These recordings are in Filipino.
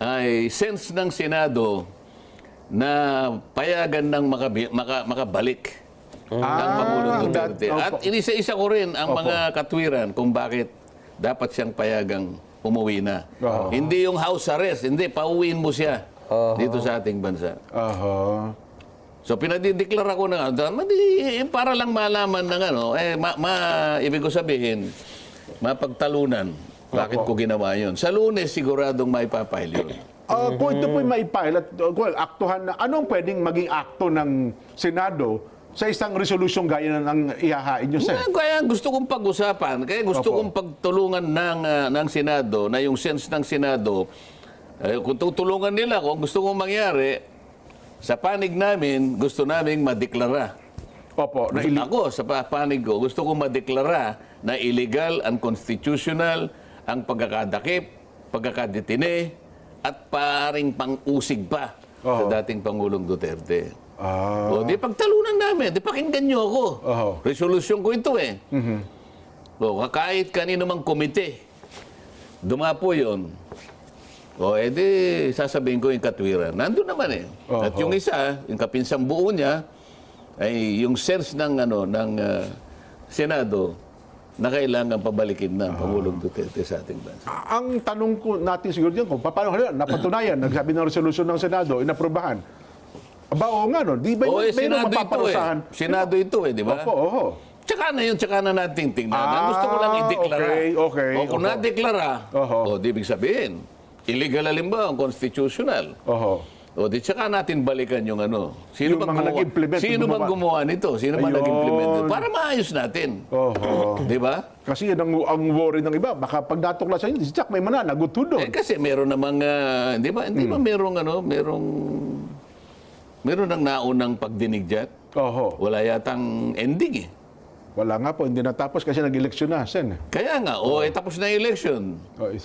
ay sense ng Senado na payagan ng makabalik ng Pangulong Duterte. At inisa-isa ko rin ang mga katwiran kung bakit dapat siyang payagang umuwi na. Hindi yung house arrest, hindi, pauwiin mo siya dito sa ating bansa. So pinadideklara ko na para lang malaman ng ibig ko sabihin, mapagtalunan. Bakit ko ginawa yun? Sa Lunes, siguradong maipapile yun. Kung ito po'y maipile at aktuhan na, anong pwedeng maging akto ng Senado sa isang resolusyong gaya ng ihahain nyo, Sen? Kaya gusto kong pag-usapan, kaya gusto kong pagtulungan ng Senado, na yung sense ng Senado, kung tutulungan nila, kung gusto kong mangyari, sa panig namin, gusto naming madeklara. Ako, sa panig ko, gusto kong madeklara na illegal, unconstitutional, ang pagkakadakip, pagkakadetine, at paring pang-usig pa sa dating Pangulong Duterte. O, di pagtalunan namin, di pakinggan nyo ako. Resolusyon ko ito eh. O, kahit kanino mang komite, dumapo yun. O, edi, sasabihin ko yung katwiran. Nandun naman eh. At yung isa, yung kapinsang buo niya, ay yung sense ng Senado, na kailangan pabalikin ng Pangulong Duterte sa ating bansa. Ang tanong ko natin siguro dyan, kung paano napatunayan, nagsabi ng resolusyon ng Senado, inaprobahan. Aba, oo nga, no? Di ba Senado mapaparusahan? ito eh. Senado ito eh, di ba? Tsaka na yun, tsaka na natin tingnan. Gusto ko lang ideklara. Okay. O kung nadeklara, di ibig sabihin, illegal halimbawa, constitutional. O di tsaka natin balikan yung Sino Yung bang mga nag-implement, Sino bang gumawa nito? Sino bang nag-implement nito? Para maayos natin. Di ba? Kasi yan ang worry ng iba. Baka pag natuklasan yun, si Jack may mananagot doon. Kasi meron namang, di ba? Hindi ba meron ng naunang pagdinig dyan? Wala yatang ending eh. Wala nga po, hindi natapos kasi nag-eleksyon na, Sen. Kaya nga, tapos na yung election.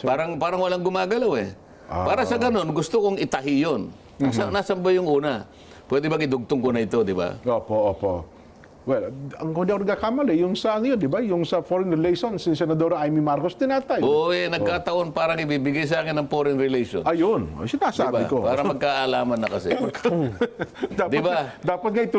Parang walang gumagalaw eh. Para sa ganun, gusto kong itahi yun. Nasaan ba yung una? Pwede ba idugtong ko na ito, di ba? Opo. Well, ang kung di ako nagkakamali, yung sa di ba? Yung sa foreign relations, si Senadora Amy Marcos, tinatay. Nagkataon parang ibibigay sa akin ng foreign relations. Ayun, sinasabi ko. Para magkaalaman na kasi. Di ba? Dapat nga ituloy